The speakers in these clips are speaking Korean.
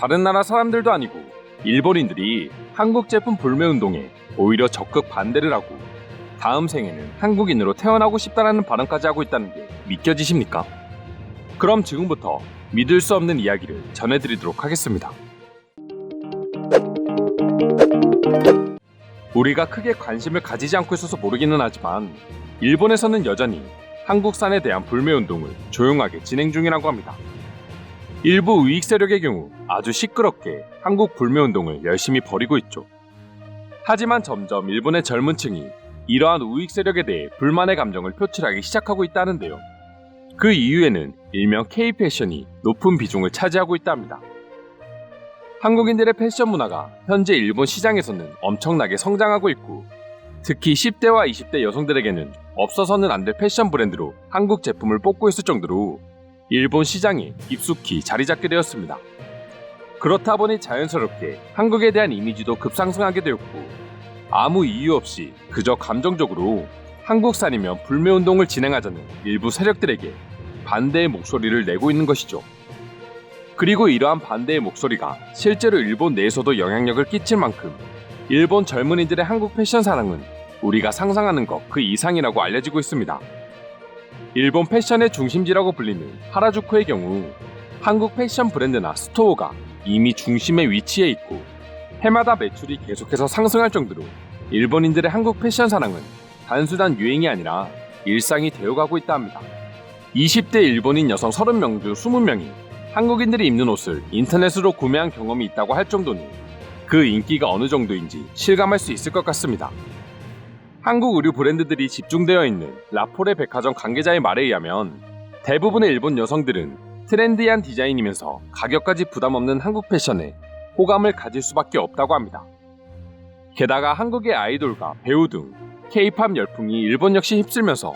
다른 나라 사람들도 아니고 일본인들이 한국 제품 불매 운동에 오히려 적극 반대를 하고 다음 생에는 한국인으로 태어나고 싶다라는 발언까지 하고 있다는 게 믿겨지십니까? 그럼 지금부터 믿을 수 없는 이야기를 전해드리도록 하겠습니다. 우리가 크게 관심을 가지지 않고 있어서 모르기는 하지만 일본에서는 여전히 한국산에 대한 불매 운동을 조용하게 진행 중이라고 합니다. 일부 우익 세력의 경우 아주 시끄럽게 한국 불매 운동을 열심히 벌이고 있죠. 하지만 점점 일본의 젊은 층이 이러한 우익 세력에 대해 불만의 감정을 표출하기 시작하고 있다는데요. 그 이유에는 일명 K-패션이 높은 비중을 차지하고 있답니다. 한국인들의 패션 문화가 현재 일본 시장에서는 엄청나게 성장하고 있고 특히 10대와 20대 여성들에게는 없어서는 안 될 패션 브랜드로 한국 제품을 뽑고 있을 정도로 일본 시장에 깊숙이 자리 잡게 되었습니다. 그렇다 보니 자연스럽게 한국에 대한 이미지도 급상승하게 되었고 아무 이유 없이 그저 감정적으로 한국산이면 불매운동을 진행하자는 일부 세력들에게 반대의 목소리를 내고 있는 것이죠. 그리고 이러한 반대의 목소리가 실제로 일본 내에서도 영향력을 끼칠 만큼 일본 젊은이들의 한국 패션 사랑은 우리가 상상하는 것 그 이상이라고 알려지고 있습니다. 일본 패션의 중심지라고 불리는 하라주쿠의 경우 한국 패션 브랜드나 스토어가 이미 중심에 위치해 있고 해마다 매출이 계속해서 상승할 정도로 일본인들의 한국 패션 사랑은 단순한 유행이 아니라 일상이 되어가고 있다 합니다. 20대 일본인 여성 30명 중 20명이 한국인들이 입는 옷을 인터넷으로 구매한 경험이 있다고 할 정도니 그 인기가 어느 정도인지 실감할 수 있을 것 같습니다. 한국 의류 브랜드들이 집중되어 있는 라포레 백화점 관계자의 말에 의하면 대부분의 일본 여성들은 트렌디한 디자인이면서 가격까지 부담 없는 한국 패션에 호감을 가질 수밖에 없다고 합니다. 게다가 한국의 아이돌과 배우 등 K-팝 열풍이 일본 역시 휩쓸면서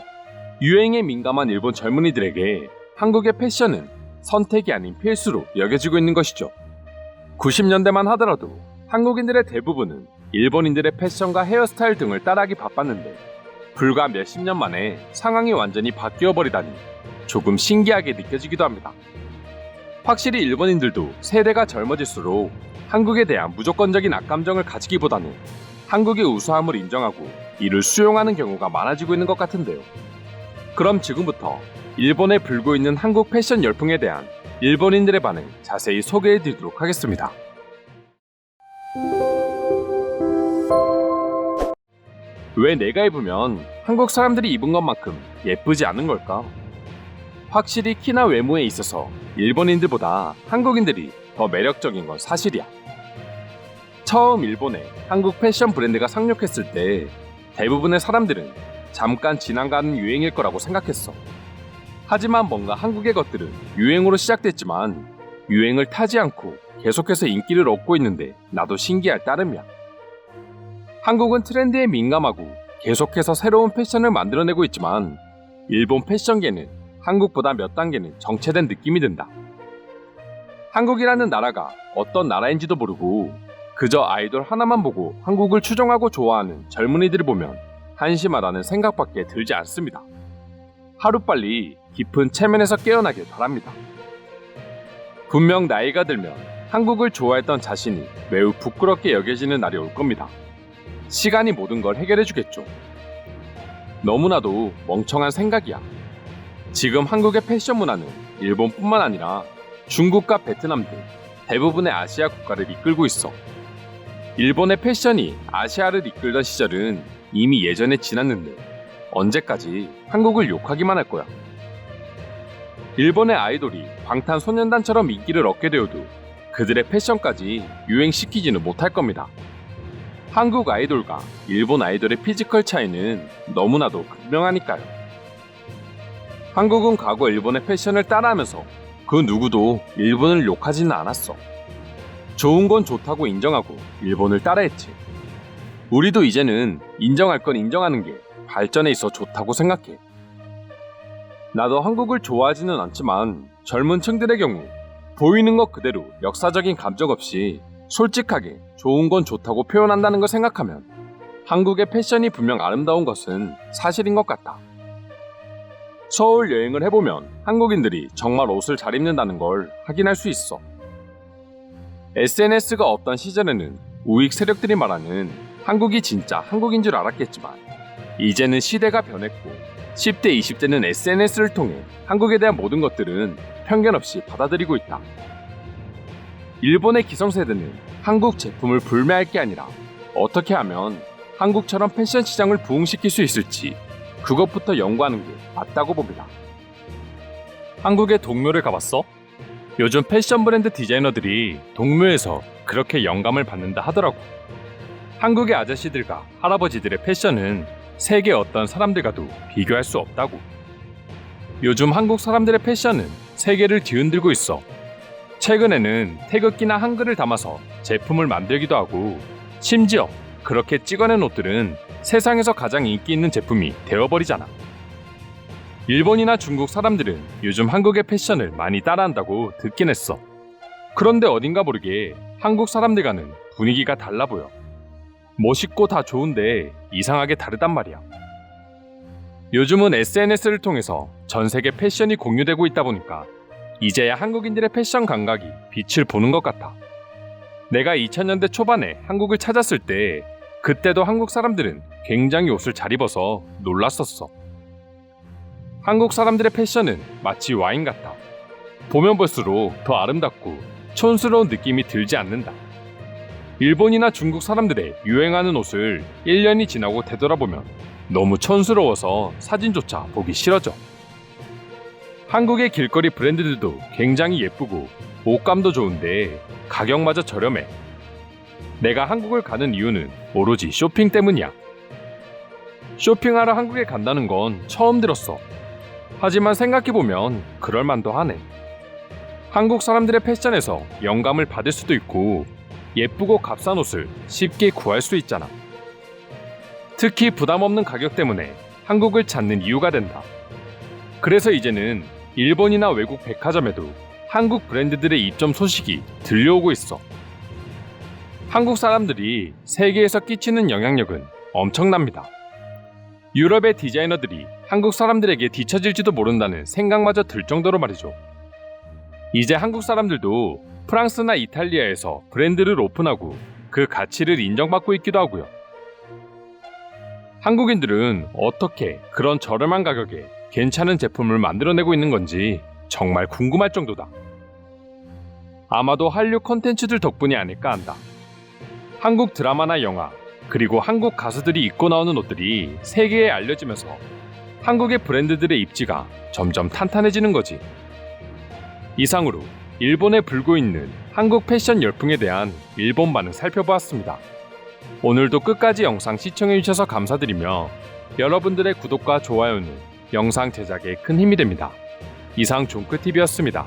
유행에 민감한 일본 젊은이들에게 한국의 패션은 선택이 아닌 필수로 여겨지고 있는 것이죠. 90년대만 하더라도 한국인들의 대부분은 일본인들의 패션과 헤어스타일 등을 따라하기 바빴는데 불과 몇십 년 만에 상황이 완전히 바뀌어버리다니 조금 신기하게 느껴지기도 합니다. 확실히 일본인들도 세대가 젊어질수록 한국에 대한 무조건적인 악감정을 가지기보다는 한국의 우수함을 인정하고 이를 수용하는 경우가 많아지고 있는 것 같은데요. 그럼 지금부터 일본에 불고 있는 한국 패션 열풍에 대한 일본인들의 반응 자세히 소개해드리도록 하겠습니다. 왜 내가 입으면 한국 사람들이 입은 것만큼 예쁘지 않은 걸까? 확실히 키나 외모에 있어서 일본인들보다 한국인들이 더 매력적인 건 사실이야. 처음 일본에 한국 패션 브랜드가 상륙했을 때 대부분의 사람들은 잠깐 지나가는 유행일 거라고 생각했어. 하지만 뭔가 한국의 것들은 유행으로 시작됐지만 유행을 타지 않고 계속해서 인기를 얻고 있는데 나도 신기할 따름이야. 한국은 트렌드에 민감하고 계속해서 새로운 패션을 만들어내고 있지만 일본 패션계는 한국보다 몇 단계는 정체된 느낌이 든다. 한국이라는 나라가 어떤 나라인지도 모르고 그저 아이돌 하나만 보고 한국을 추종하고 좋아하는 젊은이들을 보면 한심하다는 생각밖에 들지 않습니다. 하루빨리 깊은 체면에서 깨어나길 바랍니다. 분명 나이가 들면 한국을 좋아했던 자신이 매우 부끄럽게 여겨지는 날이 올 겁니다. 시간이 모든 걸 해결해주겠죠. 너무나도 멍청한 생각이야. 지금 한국의 패션 문화는 일본뿐만 아니라 중국과 베트남 등 대부분의 아시아 국가를 이끌고 있어. 일본의 패션이 아시아를 이끌던 시절은 이미 예전에 지났는데 언제까지 한국을 욕하기만 할 거야. 일본의 아이돌이 방탄소년단처럼 인기를 얻게 되어도 그들의 패션까지 유행시키지는 못할 겁니다. 한국 아이돌과 일본 아이돌의 피지컬 차이는 너무나도 극명하니까요. 한국은 과거 일본의 패션을 따라하면서 그 누구도 일본을 욕하지는 않았어. 좋은 건 좋다고 인정하고 일본을 따라했지. 우리도 이제는 인정할 건 인정하는 게 발전에 있어 좋다고 생각해. 나도 한국을 좋아하지는 않지만 젊은 층들의 경우 보이는 것 그대로 역사적인 감정 없이 솔직하게 좋은 건 좋다고 표현한다는 걸 생각하면 한국의 패션이 분명 아름다운 것은 사실인 것 같아. 서울 여행을 해보면 한국인들이 정말 옷을 잘 입는다는 걸 확인할 수 있어. SNS가 없던 시절에는 우익 세력들이 말하는 한국이 진짜 한국인 줄 알았겠지만 이제는 시대가 변했고 10대, 20대는 SNS를 통해 한국에 대한 모든 것들은 편견 없이 받아들이고 있다. 일본의 기성세대는 한국 제품을 불매할 게 아니라 어떻게 하면 한국처럼 패션 시장을 부흥시킬 수 있을지 그것부터 연구하는 게 맞다고 봅니다. 한국의 동묘를 가봤어? 요즘 패션 브랜드 디자이너들이 동묘에서 그렇게 영감을 받는다 하더라고. 한국의 아저씨들과 할아버지들의 패션은 세계 어떤 사람들과도 비교할 수 없다고. 요즘 한국 사람들의 패션은 세계를 뒤흔들고 있어. 최근에는 태극기나 한글을 담아서 제품을 만들기도 하고 심지어 그렇게 찍어낸 옷들은 세상에서 가장 인기 있는 제품이 되어버리잖아. 일본이나 중국 사람들은 요즘 한국의 패션을 많이 따라한다고 듣긴 했어. 그런데 어딘가 모르게 한국 사람들과는 분위기가 달라 보여. 멋있고 다 좋은데 이상하게 다르단 말이야. 요즘은 SNS를 통해서 전 세계 패션이 공유되고 있다 보니까 이제야 한국인들의 패션 감각이 빛을 보는 것 같아. 내가 2000년대 초반에 한국을 찾았을 때 그때도 한국 사람들은 굉장히 옷을 잘 입어서 놀랐었어. 한국 사람들의 패션은 마치 와인 같아. 보면 볼수록 더 아름답고 촌스러운 느낌이 들지 않는다. 일본이나 중국 사람들의 유행하는 옷을 1년이 지나고 되돌아보면 너무 촌스러워서 사진조차 보기 싫어져. 한국의 길거리 브랜드들도 굉장히 예쁘고 옷감도 좋은데 가격마저 저렴해. 내가 한국을 가는 이유는 오로지 쇼핑 때문이야. 쇼핑하러 한국에 간다는 건 처음 들었어. 하지만 생각해보면 그럴만도 하네. 한국 사람들의 패션에서 영감을 받을 수도 있고 예쁘고 값싼 옷을 쉽게 구할 수 있잖아. 특히 부담 없는 가격 때문에 한국을 찾는 이유가 된다. 그래서 이제는 일본이나 외국 백화점에도 한국 브랜드들의 입점 소식이 들려오고 있어. 한국 사람들이 세계에서 끼치는 영향력은 엄청납니다. 유럽의 디자이너들이 한국 사람들에게 뒤처질지도 모른다는 생각마저 들 정도로 말이죠. 이제 한국 사람들도 프랑스나 이탈리아에서 브랜드를 오픈하고 그 가치를 인정받고 있기도 하고요. 한국인들은 어떻게 그런 저렴한 가격에 괜찮은 제품을 만들어내고 있는 건지 정말 궁금할 정도다. 아마도 한류 콘텐츠들 덕분이 아닐까 한다. 한국 드라마나 영화, 그리고 한국 가수들이 입고 나오는 옷들이 세계에 알려지면서 한국의 브랜드들의 입지가 점점 탄탄해지는 거지. 이상으로 일본에 불고 있는 한국 패션 열풍에 대한 일본 반응 살펴보았습니다. 오늘도 끝까지 영상 시청해주셔서 감사드리며 여러분들의 구독과 좋아요는 영상 제작에 큰 힘이 됩니다. 이상 종크TV였습니다.